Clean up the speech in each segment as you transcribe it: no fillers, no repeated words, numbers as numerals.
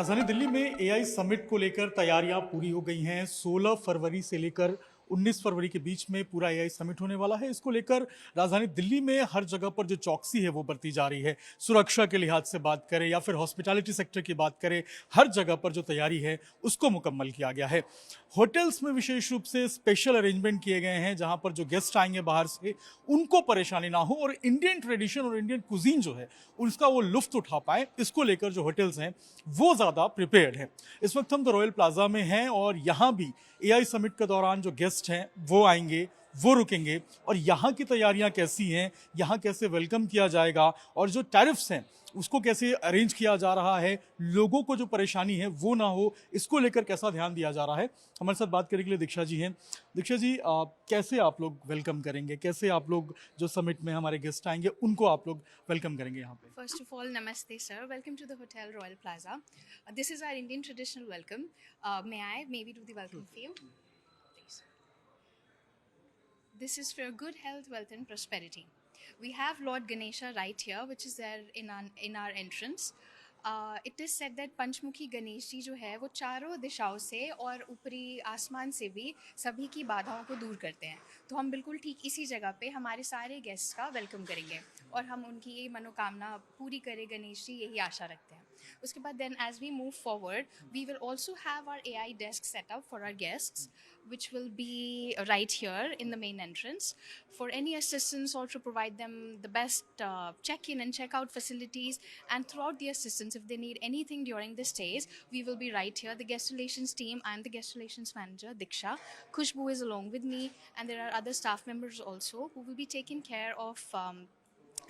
राजधानी दिल्ली में AI summit को लेकर तैयारियां पूरी हो गई हैं। 16 फरवरी से लेकर 19 फरवरी के बीच में पूरा एआई समिट होने वाला है। इसको लेकर राजधानी दिल्ली में हर जगह पर जो चौकसी है वो बरती जा रही है। सुरक्षा के लिहाज से बात करें या फिर हॉस्पिटैलिटी सेक्टर की बात करें, हर जगह पर जो तैयारी है उसको मुकम्मल किया गया है। होटल्स में विशेष रूप से स्पेशल अरेंजमेंट किए गए हैं जहां पर जो गेस्ट आएंगे बाहर से उनको परेशानी ना हो और इंडियन ट्रेडिशन और इंडियन कुजीन जो है उसका वो लुफ्त उठा पाए। इसको लेकर जो होटल्स हैं वो ज़्यादा प्रिपेयर्ड हैं। इस वक्त हम द रॉयल प्लाजा में हैं और यहाँ भी एआई समिट के दौरान जो गेस्ट हैं वो आएंगे, वो रुकेंगे और यहाँ की तैयारियाँ कैसी हैं, यहाँ कैसे वेलकम किया जाएगा और जो टैरिफ्स हैं उसको कैसे अरेंज किया जा रहा है, लोगों को जो परेशानी है वो ना हो, इसको लेकर कैसा ध्यान दिया जा रहा है। हमारे साथ बात करने के लिए दीक्षा जी हैं। दीक्षा जी, कैसे आप लोग वेलकम करेंगे, कैसे आप लोग जो समिट में हमारे गेस्ट आएंगे उनको आप लोग वेलकम करेंगे यहाँ पे? First of all, namaste, sir. Welcome to the Hotel Royal Plaza. This is our Indian traditional welcome. May I maybe do the welcome for you? Please. This is for good health, wealth, and prosperity. We have Lord Ganesha right here, which is there in our entrance. It is said that पंचमुखी गणेश जी जो है वो चारों दिशाओं से और ऊपरी आसमान से भी सभी की बाधाओं को दूर करते हैं। तो हम बिल्कुल ठीक इसी जगह पे हमारे सारे गेस्ट का वेलकम करेंगे और हम उनकी ये मनोकामना पूरी करें गणेश जी, यही आशा रखते हैं। उसके बाद then as we move forward, we will also have our AI desk set up for our guests, which will be right here in the main entrance for any assistance or to provide them the best check-in and check-out facilities. And throughout the assistance, if they need anything during the stays, we will be right here. The guest relations team, I'm the guest relations manager, Diksha. Khushbu is along with me, and there are other staff members also who will be taking care of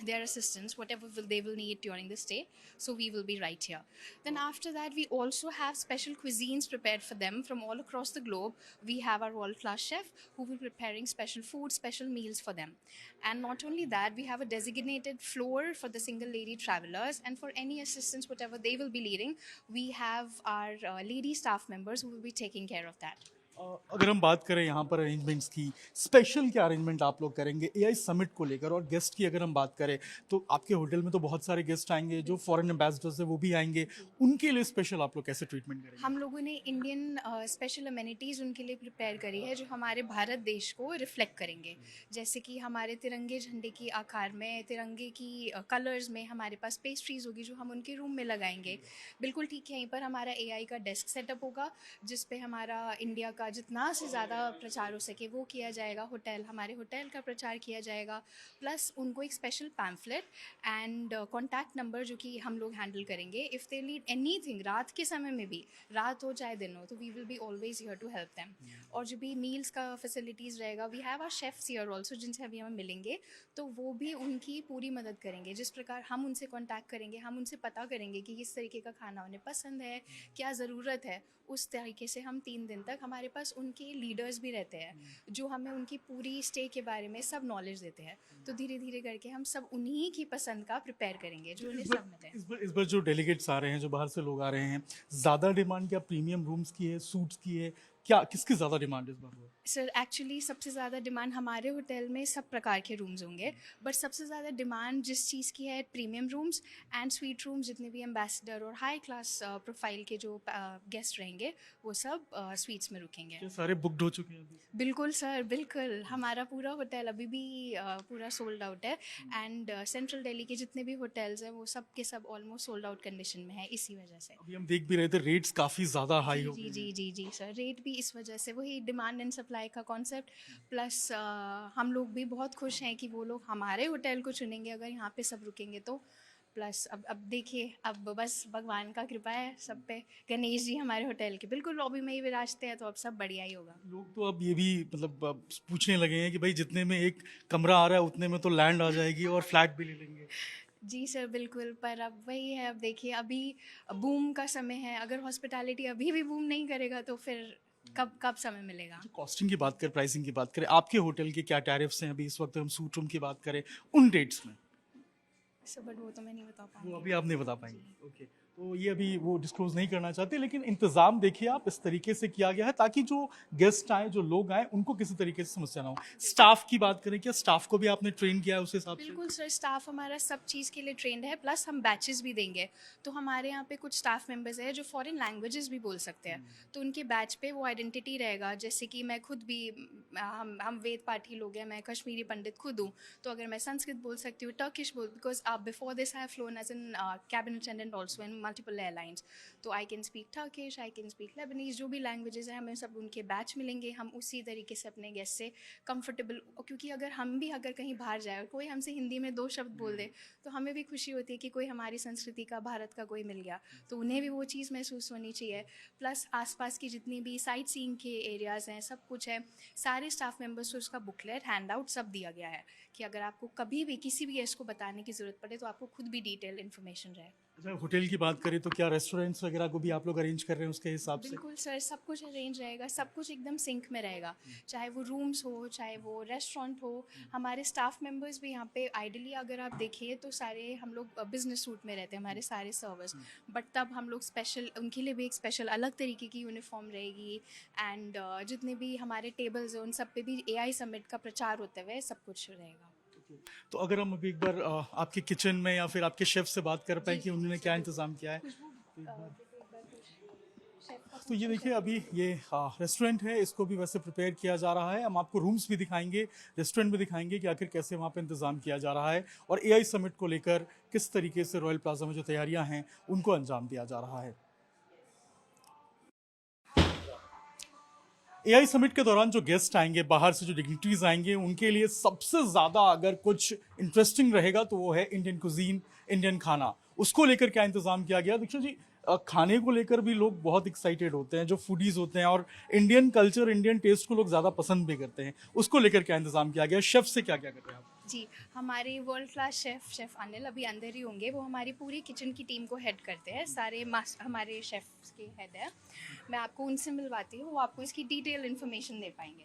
their assistance, whatever they will need during the stay. So we will be right here. Then after that, we also have special cuisines prepared for them from all across the globe. We have our world-class chef who will be preparing special food, special meals for them. And not only that, we have a designated floor for the single lady travelers, and for any assistance, whatever they will be needing, we have our lady staff members who will be taking care of that. अगर हम बात करें यहाँ पर arrangements की, special क्या arrangement आप लोग करेंगे एआई समिट को लेकर? और गेस्ट की अगर हम बात करें तो आपके होटल में तो बहुत सारे गेस्ट आएंगे, जो फॉरेन एम्बेसडर्स है वो भी आएंगे, उनके लिए स्पेशल आप लोग कैसे ट्रीटमेंट करेंगे? हम लोगों ने इंडियन स्पेशल अमेनिटीज़ उनके लिए प्रिपेयर करी है जो हमारे भारत देश को रिफ्लेक्ट करेंगे। जैसे कि हमारे तिरंगे झंडे की आकार में, तिरंगे की कलर्स में हमारे पास पेस्ट्रीज होगी जो हम उनके रूम में लगाएंगे। बिल्कुल ठीक यहीं पर हमारा एआई का डेस्क सेटअप होगा जिस पे हमारा इंडिया का जितना से ज़्यादा प्रचार हो सके वो किया जाएगा। हमारे होटल का प्रचार किया जाएगा, प्लस उनको एक special pamphlet and contact number जो कि हम लोग हैंडल करेंगे। इफ़ दे नीड एनीथिंग, रात के समय में भी, रात हो चाहे दिन हो, तो we will be always here to help them. और जो भी मील्स का फैसिलिटीज़ रहेगा, we have our chefs here also जिनसे अभी हम मिलेंगे, तो वो भी उनकी पूरी मदद करेंगे। जिस प्रकार हम उनसे कॉन्टैक्ट करेंगे, हम उनसे पता करेंगे कि किस तरीके का खाना उन्हें पसंद है, क्या ज़रूरत है, उस तरीके से हम 3 दिन तक हमारे पास उनके लीडर्स भी रहते हैं जो हमें उनकी पूरी स्टे के बारे में सब नॉलेज देते हैं। तो धीरे धीरे करके हम सब उन्हीं की पसंद का प्रिपेयर करेंगे जो उन्हें सब मिले। इस बार जो डेलीगेट्स आ रहे हैं, जो बाहर से लोग आ रहे हैं, ज़्यादा डिमांड क्या प्रीमियम रूम्स की है, सूट्स की है, क्या किसकी ज़्यादा डिमांड इस बार हुआ? सर एक्चुअली सबसे ज़्यादा डिमांड हमारे होटल में सब प्रकार के रूम्स होंगे, बट सबसे ज़्यादा डिमांड जिस चीज़ की है premium rooms and sweet rooms. जितने भी एम्बेसडर और हाई क्लास प्रोफाइल के जो गेस्ट रहेंगे वो सब स्वीट्स में रुकेंगे। क्या सारे बुकड हो चुके हैं अभी? बिल्कुल सर, बिल्कुल। हमारा पूरा होटल अभी भी पूरा सोल्ड आउट है एंड सेंट्रल दिल्ली के जितने भी होटल्स हैं वो सब के सब ऑलमोस्ट सोल्ड आउट कंडीशन में है इसी वजह से। अभी हम देख भी रहे थे रेट्स काफ़ी ज़्यादा हाई हो जी गए। जी जी जी सर, रेट भी इस वजह से, वही डिमांड एंड सप्लाई का कॉन्सेप्ट, प्लस हम लोग भी बहुत खुश हैं कि वो लोग हमारे होटल को चुनेंगे अगर यहाँ पे सब रुकेंगे तो। प्लस अब देखिए, अब बस भगवान का कृपा है सब पे। गणेश जी हमारे होटल के बिल्कुल लॉबी में ही विराजते हैं, तो अब सब बढ़िया ही होगा। लोग तो अब ये भी मतलब अब पूछने लगे हैं कि भाई जितने में एक कमरा आ रहा है उतने में तो लैंड आ जाएगी और फ्लैट भी ले लेंगे। जी सर बिल्कुल, पर अब वही है, अब देखिए अभी बूम का समय है, अगर हॉस्पिटैलिटी अभी भी बूम नहीं करेगा तो फिर कब समय मिलेगा। कॉस्टिंग की बात करें, प्राइसिंग की बात करें, आपके होटल के क्या टैरिफ्स हैं अभी इस वक्त? हम सूट रूम की बात करें उन डेट्स में, सर बट वो तो मैं नहीं बता वो पाऊँगी। अभी आप नहीं बता पाएंगे। ओके, तो ये अभी वो डिस्क्लोज नहीं करना चाहते, लेकिन इंतजाम देखिए आप इस तरीके से किया गया है ताकि जो गेस्ट आए, जो लोग आए, उनको किसी तरीके से समस्या ना हो। स्टाफ की बात करें, क्या स्टाफ को भी आपने ट्रेन किया है उस हिसाब से? बिल्कुल सर, स्टाफ हमारा सब चीज़ के लिए ट्रेंड है, प्लस हम बैचेस भी देंगे। तो हमारे यहाँ पे कुछ स्टाफ मेंबर्स हैं जो फॉरेन लैंग्वेजेस भी बोल सकते हैं, तो उनके बैच पे वो आइडेंटिटी रहेगा। जैसे कि मैं खुद भी हम वेद पाठी लोग हैं, मैं कश्मीरी पंडित खुद हूँ, तो अगर मैं संस्कृत बोल सकती हूँ, टर्किश बोल, because before this I have flown as an cabin attendant also in multiple airlines, तो I can speak Turkish, I can speak Lebanese, जो भी लैंग्वेजेस हैं हमें सब उनके बैच मिलेंगे। हम उसी तरीके से अपने गेस्ट से कंफर्टेबल, क्योंकि अगर हम भी अगर कहीं बाहर जाए और कोई हमसे हिंदी में 2 शब्द बोल दे, तो हमें भी खुशी होती है कि कोई हमारी संस्कृति का, भारत का कोई मिल गया, तो उन्हें भी वो चीज़ महसूस होनी चाहिए। प्लस आसपास की जितनी भी साइट सीइंग के एरियाज़ हैं, सब कुछ है, सारे स्टाफ मेंबर्स को उसका बुकलेट, हैंड आउट सब दिया गया है कि अगर आपको कभी भी किसी भी गेस्ट को बताने की ज़रूरत पड़े तो आपको खुद भी डिटेल इन्फॉर्मेशन रहे। अच्छा, होटल की बात करें तो क्या रेस्टोरेंट्स वगैरह को भी आप लोग अरेंज कर रहे हैं उसके हिसाब से? बिल्कुल सर, सब कुछ अरेंज रहेगा, सब कुछ एकदम सिंक में रहेगा, चाहे वो रूम्स हो, चाहे वो रेस्टोरेंट हो। हमारे स्टाफ मेंबर्स भी यहाँ पे आइडली अगर आप देखिए तो सारे हम लोग बिजनेस सूट में रहते हैं, हमारे सारे सर्वर्स, बट तब हम लोग स्पेशल उनके लिए भी एक स्पेशल अलग तरीके की यूनिफॉर्म रहेगी। एंड जितने भी हमारे टेबल्स हैं उन सब पे भी AI समिट का प्रचार होते हुए सब कुछ रहेगा। तो अगर हम अभी एक बार आपके किचन में या फिर आपके शेफ से बात कर पाए कि उन्होंने क्या इंतजाम किया है। तो ये देखिए, अभी ये रेस्टोरेंट है, इसको भी वैसे प्रिपेयर किया जा रहा है। हम आपको रूम्स भी दिखाएंगे, रेस्टोरेंट भी दिखाएंगे कि आखिर कैसे वहाँ पे इंतजाम किया जा रहा है और AI समिट को लेकर किस तरीके से रॉयल प्लाजा में जो तैयारियां हैं उनको अंजाम दिया जा रहा है। AI समिट के दौरान जो गेस्ट आएंगे, बाहर से जो डिग्निटरीज आएंगे, उनके लिए सबसे ज़्यादा अगर कुछ इंटरेस्टिंग रहेगा तो वो है इंडियन कुजीन, इंडियन खाना। उसको लेकर क्या इंतज़ाम किया गया? देखिए जी, खाने को लेकर भी लोग बहुत एक्साइटेड होते हैं, जो फूडीज़ होते हैं, और इंडियन कल्चर, इंडियन टेस्ट को लोग ज़्यादा पसंद भी करते हैं। उसको लेकर क्या इंतज़ाम किया गया? शेफ से क्या क्या कर रहे हैं आप? जी, हमारे वर्ल्ड क्लास शेफ़ अनिल अभी अंदर ही होंगे, वो हमारी पूरी किचन की टीम को हेड करते हैं, सारे हमारे शेफ़्स के हेड हैं। मैं आपको उनसे मिलवाती हूँ, वो आपको इसकी डिटेल इन्फॉर्मेशन दे पाएंगे।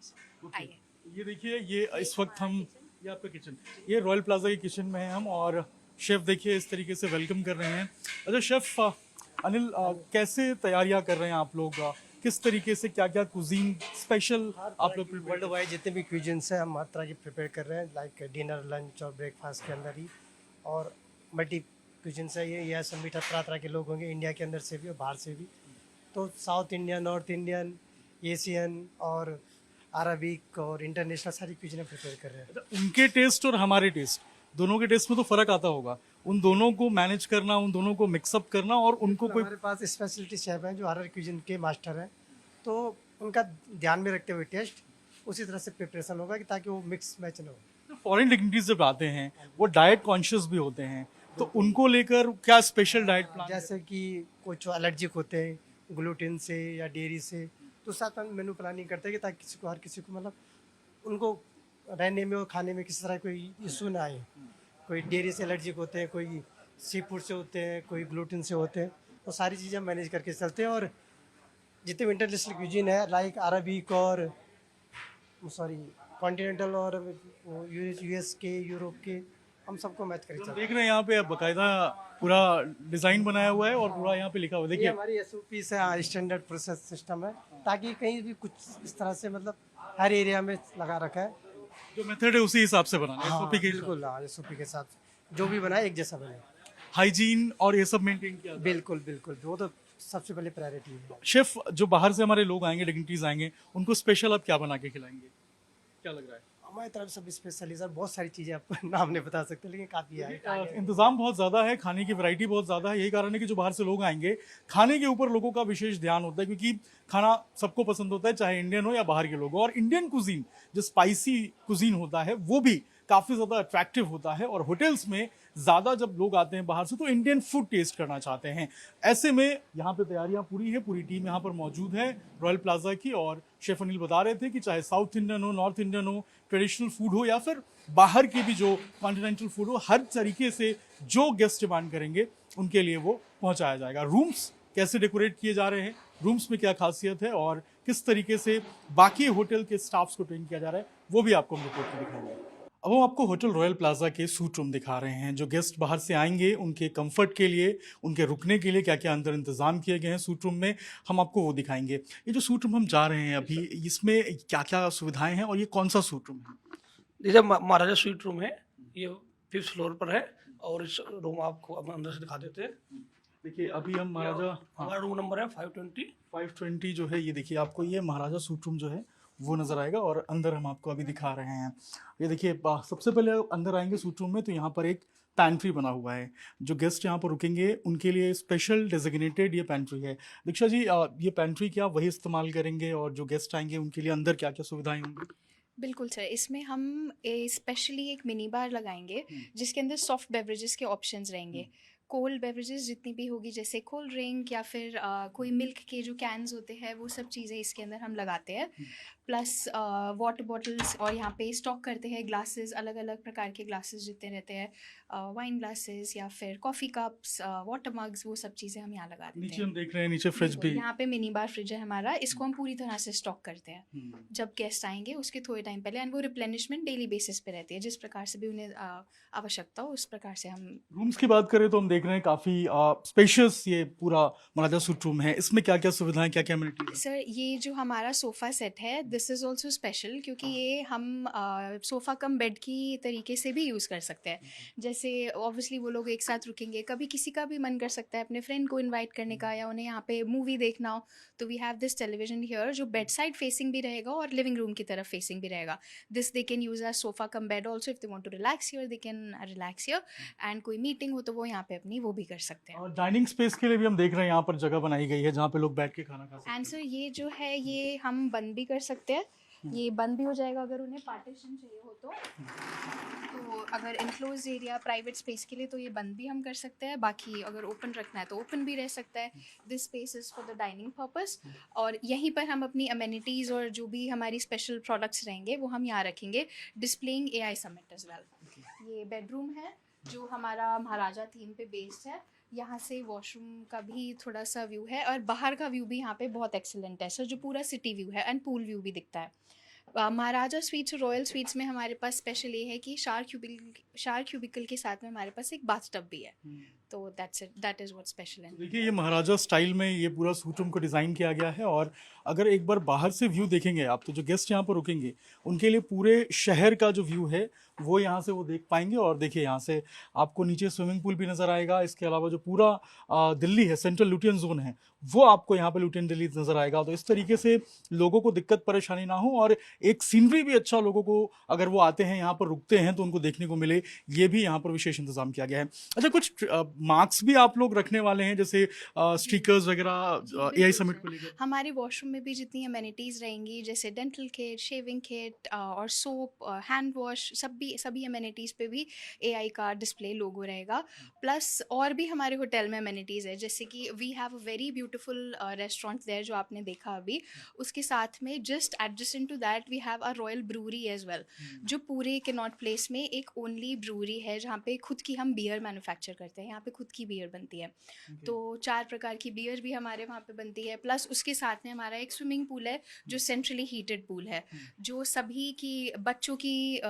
आइए। ये देखिए, ये इस वक्त हम, ये आपका किचन, ये रॉयल प्लाजा के किचन में हैं हम, और शेफ देखिए इस तरीके से वेलकम कर रहे हैं। अच्छा शेफ अनिल, कैसे तैयारियां कर रहे हैं आप लोग? किस तरीके से, क्या क्या कुजीन स्पेशल आप लोग वर्ल्ड वाइड जितने भी क्यूजिन्स हैं हम हर तरह की प्रिपेयर कर रहे हैं, लाइक डिनर, लंच और ब्रेकफास्ट के अंदर ही, और मल्टी क्यूजिन्स है ये। यह समिट तरह तरह के लोग होंगे, इंडिया के अंदर से भी और बाहर से भी। तो south Indian, north Indian, Asian और अरबिक और इंटरनेशनल सारी क्यूजिन प्रिपेयर कर रहे हैं। उनके टेस्ट और हमारे टेस्ट, दोनों के टेस्ट में तो फर्क आता होगा। उन दोनों को मैनेज करना, उन दोनों को मिक्सअप करना, और उनको कोई, हमारे पास स्पेशलिटी शेफ हैं जो हर क्यूजिन के मास्टर हैं, तो उनका ध्यान में रखते हुए टेस्ट उसी तरह से प्रिपरेशन होगा कि ताकि वो मिक्स मैच ना हो। फॉरेन डिग्निटीज जब आते हैं वो डाइट कॉन्शियस भी होते हैं, तो उनको लेकर क्या स्पेशल डाइट प्लान? जैसे कि कुछ एलर्जिक होते हैं ग्लूटेन से या डेयरी से, तो साथ में मेनू प्लानिंग करते हैं कि ताकि किसी को, हर किसी को मतलब उनको रहने में और खाने में किसी तरह कोई इशू ना आए। कोई डेयरी से एलर्जिक होते हैं, कोई सी फूड से होते हैं, कोई ग्लूटेन से होते हैं, तो सारी चीज़ें मैनेज करके चलते हैं। और जितने भी इंटरनेशनल क्यूजिन है, लाइक अरबिक और कॉन्टिनेंटल और US के, यूरोप के, हम सबको मैच करके चलते हैं। देख रहे हैं यहाँ पे बकायदा पूरा डिजाइन बनाया हुआ है और पूरा यहाँ पे लिखा हुआ है, ये देखिए। हमारी SOP से स्टैंडर्ड प्रोसेस सिस्टम है, ताकि कहीं भी कुछ इस तरह से मतलब हर एरिया में लगा रखा है। जो मेथड है उसी हिसाब से बनाना है, हाँ, SOP के हिसाब बिल्कुल, हाँ, SOP के साथ जो भी बनाए एक जैसा बने। से। हाइजीन और ये सब मेंटेन किया जाता है। बिल्कुल बिल्कुल, वो तो सबसे पहले प्रायोरिटी है। शेफ, जो बाहर से हमारे लोग आएंगे, डिग्निटीज आएंगे, उनको स्पेशल आप क्या बना के खिलाएंगे? क्या लग रहा है? हमारी तरफ सब स्पेशली सर बहुत सारी चीज़ें आपको नाम नहीं बता सकते, लेकिन काफ़ी है। इंतजाम बहुत ज़्यादा है, खाने की वैरायटी बहुत ज़्यादा है। यही कारण है कि जो बाहर से लोग आएंगे, खाने के ऊपर लोगों का विशेष ध्यान होता है, क्योंकि खाना सबको पसंद होता है, चाहे इंडियन हो या बाहर के लोग हो। और इंडियन कुजीन, जो स्पाइसी कुजीन होता है, वो भी काफ़ी ज़्यादा अट्रैक्टिव होता है, और होटल्स में ज़्यादा जब लोग आते हैं बाहर से तो इंडियन फूड टेस्ट करना चाहते हैं। ऐसे में यहाँ पे तैयारियां पूरी है, पूरी टीम यहाँ पर मौजूद है रॉयल प्लाजा की। और शेफ अनिल बता रहे थे कि चाहे साउथ इंडियन हो, नॉर्थ इंडियन हो, ट्रेडिशनल फूड हो, या फिर बाहर के भी जो कॉन्टिनेंटल फूड हो, हर तरीके से जो गेस्ट डिमांड करेंगे उनके लिए वो पहुँचाया जाएगा। रूम्स कैसे डेकोरेट किए जा रहे हैं, रूम्स में क्या खासियत है, और किस तरीके से बाकी होटल के स्टाफ्स को ट्रेन किया जा रहा है, वो भी आपको हम रिपोर्ट में दिखाएंगे। अब हम आपको होटल रॉयल प्लाजा के सूट रूम दिखा रहे हैं। जो गेस्ट बाहर से आएंगे उनके कंफर्ट के लिए, उनके रुकने के लिए क्या क्या अंदर इंतजाम किए गए हैं सूट रूम में, हम आपको वो दिखाएंगे। ये जो सूट रूम हम जा रहे हैं अभी, इसमें क्या क्या सुविधाएं हैं और ये कौन सा सूट रूम है? जैसे महाराजा स्वीट रूम है, ये 5th फ्लोर पर है और इस रूम आपको अब अंदर से दिखा देते हैं। देखिए अभी हम महाराजा हमारा रूम नंबर है 520। 520 जो है, ये देखिए आपको ये महाराजा सूट रूम जो है वो नज़र आएगा और अंदर हम आपको अभी दिखा रहे हैं। ये देखिए सबसे पहले अंदर आएंगे सूट रूम में तो यहाँ पर एक पैंट्री बना हुआ है। जो गेस्ट यहाँ पर रुकेंगे उनके लिए स्पेशल डेजिग्नेटेड ये पैंट्री है। दीक्षा जी, ये पैंट्री क्या वही इस्तेमाल करेंगे और जो गेस्ट आएंगे उनके लिए अंदर क्या क्या सुविधाएं होंगी? बिल्कुल सर, इसमें हम स्पेशली एक मिनी बार लगाएंगे जिसके अंदर सॉफ्ट बेवरेजेस के ऑप्शंस रहेंगे। कोल्ड बेवरेजेस जितनी भी होगी, जैसे कोल्ड ड्रिंक या फिर कोई मिल्क के जो कैन्स होते हैं, वो सब चीज़ें इसके अंदर हम लगाते हैं। प्लस वाटर बॉटल्स, और यहाँ पे स्टॉक करते हैं ग्लासेस, अलग अलग प्रकार के ग्लासेस जितने रहते हैं, वाइन ग्लासेस या फिर कॉफ़ी कप्स, वाटर मग्स, वो सब चीज़ें हम यहाँ लगा देते नीचे हैं। हम देख रहे हैं, नीचे फ्रिज भी। यहाँ पे मिनी बार फ्रिज है हमारा, इसको हम पूरी तरह से स्टॉक करते हैं। जब गेस्ट आएंगे उसके थोड़े टाइम पहले, एंड वो रिप्लेनिशमेंट डेली बेसिस पे रहती है, जिस प्रकार से भी उन्हें आवश्यकता हो उस प्रकार से हम। रूम्स की बात करें तो हम देख रहे हैं काफ़ी स्पेशियस ये पूरा महाराजा सूट रूम है। इसमें क्या क्या सुविधाएं, क्या क्या amenities हैं? सर, ये जो हमारा सोफ़ा सेट है, दिस इज़ ऑल्सो स्पेशल, क्योंकि ये हम सोफ़ा कम बेड की तरीके से भी यूज़ कर सकते हैं। जैसे ऑब्वियसली वो लोग एक साथ रुकेंगे, कभी किसी का भी मन कर सकता है अपने फ्रेंड को इनवाइट करने का, या उन्हें यहाँ पे मूवी देखना हो, तो we have this television here जो बेड साइड फेसिंग भी रहेगा और लिविंग रूम की तरफ फेसिंग भी रहेगा। This they can use as sofa cum bed also, if they want to relax here they can relax here, and कोई meeting हो तो वो यहाँ पे अपनी वो भी कर सकते हैं। और डाइनिंग स्पेस के लिए भी हम देख रहे हैं यहाँ पर जगह बनाई गई है जहाँ पे लोग बैठ के खाना खा सकते हैं। एंड सर, ये जो है ये हम बंद भी कर सकते हैं, ये बंद भी हो जाएगा अगर उन्हें पार्टीशन चाहिए हो तो अगर इनक्लोज एरिया प्राइवेट स्पेस के लिए तो ये बंद भी हम कर सकते हैं। बाकी अगर ओपन रखना है तो ओपन भी रह सकता है। This space is for the dining purpose, और यहीं पर हम अपनी अमेनिटीज़ और जो भी हमारी स्पेशल प्रोडक्ट्स रहेंगे वो हम यहाँ रखेंगे, displaying AI summit as well. ये बेडरूम है जो हमारा महाराजा थीम पे बेस्ड है। यहाँ से वॉशरूम का भी थोड़ा सा व्यू है, और बाहर का व्यू भी यहाँ पे बहुत एक्सेलेंट है सर, जो पूरा सिटी व्यू है एंड पूल व्यू भी दिखता है। महाराजा स्वीट्स और रॉयल स्वीट्स में हमारे पास स्पेशल ये है कि शार क्यूबिकल के साथ में हमारे पास एक बाथटब भी है, तो दैट इज़ व्हाट स्पेशल है। देखिए ये महाराजा स्टाइल में ये पूरा सूट रूम को डिज़ाइन किया गया है। और अगर एक बार बाहर से व्यू देखेंगे आप, तो जो गेस्ट यहाँ पर रुकेंगे उनके लिए पूरे शहर का जो व्यू है वो यहाँ से वो देख पाएंगे। और देखिए यहाँ से आपको नीचे स्विमिंग पूल भी नज़र आएगा। इसके अलावा जो पूरा दिल्ली है, सेंट्रल लुटियन जोन है, वो आपको यहाँ पे लुटियन दिल्ली नज़र आएगा। तो इस तरीके से लोगों को दिक्कत परेशानी ना हो, और एक सीनरी भी अच्छा लोगों को, अगर वो आते हैं यहाँ पर रुकते हैं तो उनको देखने को मिले, ये भी यहाँ पर विशेष इंतजाम किया गया है। अच्छा, कुछ मार्क्स भी आप लोग रखने वाले हैं, जैसे स्टिकर्स वगैरह AI समिट को लेकर? हमारे वॉशरूम में भी जितनी अमेनिटीज़ रहेंगी, जैसे डेंटल किट, शेविंग किट और सोप, हैंड वॉश, सभी अमेनिटीज़ पे भी AI का डिस्प्ले लोगो रहेगा। प्लस और भी हमारे होटल में अमेनिटीज़ है, जैसे कि we have a very beautiful restaurant there जो आपने देखा अभी। उसके साथ में just adjacent to that we have a royal brewery as well, जो पूरे कैनॉट प्लेस में एक ओनली ब्रूरी है जहाँ पे खुद की हम बियर मैन्युफैक्चर करते हैं। यहाँ पे खुद की बियर बनती है, तो 4 प्रकार की बियर भी हमारे वहाँ पे बनती है। प्लस उसके साथ में हमारा एक स्विमिंग पूल है जो सेंट्रली हीटेड पूल है, जो सभी की बच्चों की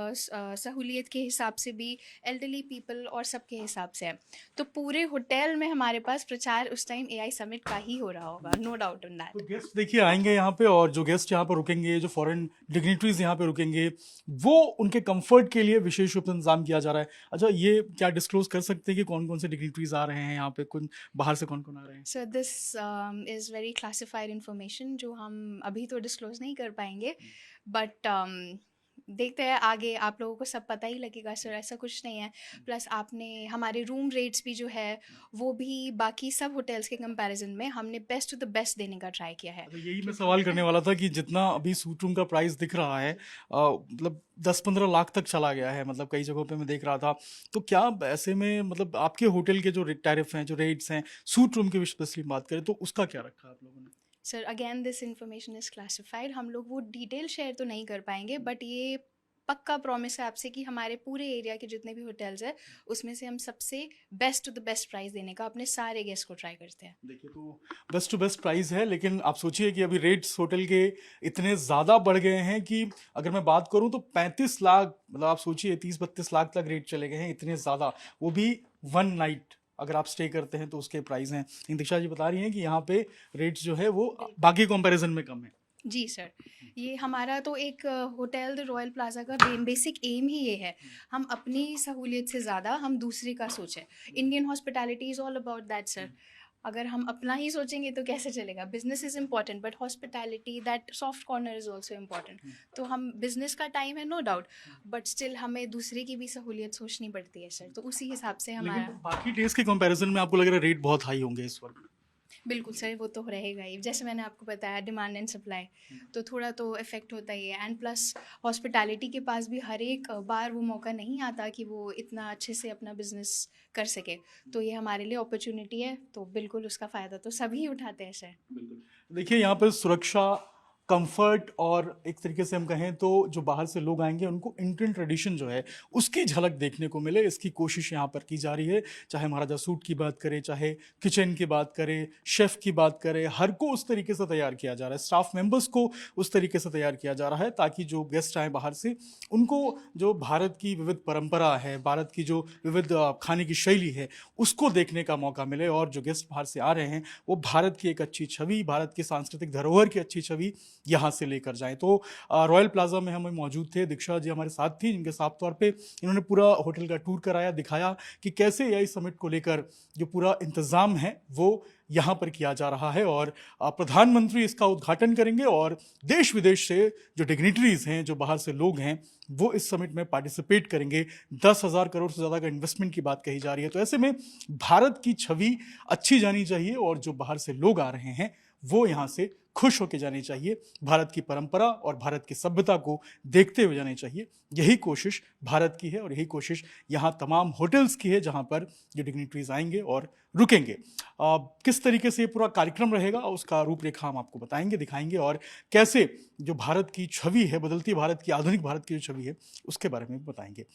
सहूलियत के हिसाब से भी, एल्डरली पीपल और सबके हिसाब से है। तो पूरे होटल में हमारे पास प्रचार उस टाइम AI समिट का ही हो रहा होगा, नो डाउट ऑन दैट। तो गेस्ट देखिए आएंगे यहाँ पे, और जो गेस्ट यहाँ पर रुकेंगे, जो फॉरेन डिग्निटरीज यहाँ पे रुकेंगे, वो उनके कंफर्ट के लिए विशेष रूप से इंतजाम किया जा रहा है। अच्छा, ये क्या डिस्क्लोज कर सकते हैं कि कौन कौन से डिग्निटरीज आ रहे हैं यहाँ पे, कौन बाहर से कौन कौन आ रहे हैं? So this is very classified information जो हम अभी तो डिस्क्लोज नहीं कर पाएंगे, बट देखते हैं आगे, आप लोगों को सब पता ही लगेगा सर, ऐसा कुछ नहीं है। प्लस आपने हमारे रूम रेट्स भी जो है वो भी बाकी सब होटल्स के कंपैरिजन में हमने बेस्ट टू द बेस्ट देने का ट्राई किया है। तो यही मैं सवाल करने वाला था कि जितना अभी सूट रूम का प्राइस दिख रहा है, मतलब 10-15 लाख तक चला गया है, मतलब कई जगहों पे मैं देख रहा था। तो क्या ऐसे में मतलब आपके होटल के जो टैरिफ हैं, जो रेट्स हैं, सूट रूम की स्पेशली बात करें तो उसका क्या रखा है आप लोगों ने? Sir again this information is classified, हम लोग वो डिटेल शेयर तो नहीं कर पाएंगे, बट ये पक्का प्रॉमिस है आपसे कि हमारे पूरे एरिया के जितने भी होटल्स हैं उसमें से हम सबसे best to the best price देने का अपने सारे गेस्ट को ट्राई करते हैं। देखिए, तो बेस्ट टू बेस्ट प्राइस है, लेकिन आप सोचिए कि अभी रेट्स होटल के इतने ज़्यादा बढ़ गए हैं कि अगर मैं बात करूं तो 35 लाख, मतलब आप सोचिए 30-32 लाख तक रेट चले गए हैं, इतने ज़्यादा, वो भी 1 नाइट अगर आप स्टे करते हैं तो उसके प्राइस हैं। लेकिन दीक्षा जी बता रही हैं कि यहाँ पे रेट्स जो है वो बाकी कंपैरिजन में कम है। जी सर, ये हमारा तो एक होटल द रॉयल प्लाजा का बेसिक एम ही ये है, हम अपनी सहूलियत से ज़्यादा हम दूसरे का सोचें। Indian hospitality is all about that sir. अगर हम अपना ही सोचेंगे तो कैसे चलेगा? Business is important but hospitality, that soft corner is also important. तो हम बिजनेस का टाइम है नो डाउट, बट स्टिल हमें दूसरे की भी सहूलियत सोचनी पड़ती है सर, तो उसी हिसाब से लेकिन हमारा। बाकी डेज के कंपैरिजन में आपको लग रहा है रेट बहुत हाई होंगे इस वक्त? बिल्कुल सर, वो तो रहेगा ही, जैसे मैंने आपको बताया डिमांड एंड सप्लाई, तो थोड़ा तो इफ़ेक्ट होता ही है। एंड प्लस हॉस्पिटैलिटी के पास भी हर एक बार वो मौका नहीं आता कि वो इतना अच्छे से अपना बिजनेस कर सके, तो ये हमारे लिए अपॉर्चुनिटी है, तो बिल्कुल उसका फ़ायदा तो सभी उठाते हैं सर। देखिए, यहाँ पर सुरक्षा, कंफर्ट और एक तरीके से हम कहें तो जो बाहर से लोग आएंगे उनको इंडियन ट्रेडिशन जो है उसकी झलक देखने को मिले, इसकी कोशिश यहाँ पर की जा रही है। चाहे महाराजा सूट की बात करें, चाहे किचन की बात करें, शेफ़ की बात करें, हर को उस तरीके से तैयार किया जा रहा है, स्टाफ मेंबर्स को उस तरीके से तैयार किया जा रहा है ताकि जो गेस्ट आए बाहर से उनको जो भारत की विविध परंपरा है, भारत की जो विविध खाने की शैली है उसको देखने का मौका मिले, और जो गेस्ट बाहर से आ रहे हैं वो भारत की एक अच्छी छवि, भारत की सांस्कृतिक धरोहर की अच्छी छवि यहाँ से लेकर जाएं। तो रॉयल प्लाजा में हम मौजूद थे, दीक्षा जी हमारे साथ थी, जिनके साफ तौर पे इन्होंने पूरा होटल का टूर कराया, दिखाया कि कैसे एआई समिट को लेकर जो पूरा इंतज़ाम है वो यहाँ पर किया जा रहा है, और प्रधानमंत्री इसका उद्घाटन करेंगे, और देश विदेश से जो डिग्निटरीज हैं, जो बाहर से लोग हैं, वो इस समिट में पार्टिसिपेट करेंगे। 10,000 करोड़ से ज़्यादा का इन्वेस्टमेंट की बात कही जा रही है। तो ऐसे में भारत की छवि अच्छी जानी चाहिए, और जो बाहर से लोग आ रहे हैं वो यहाँ से खुश होकर जानी चाहिए, भारत की परंपरा और भारत की सभ्यता को देखते हुए जानी चाहिए। यही कोशिश भारत की है, और यही कोशिश यहाँ तमाम होटल्स की है जहाँ पर ये डिग्निटरीज आएंगे और रुकेंगे। किस तरीके से ये पूरा कार्यक्रम रहेगा उसका रूपरेखा हम आपको बताएंगे, दिखाएंगे, और कैसे जो भारत की छवि है, बदलती भारत की, आधुनिक भारत की जो छवि है उसके बारे में भी बताएंगे।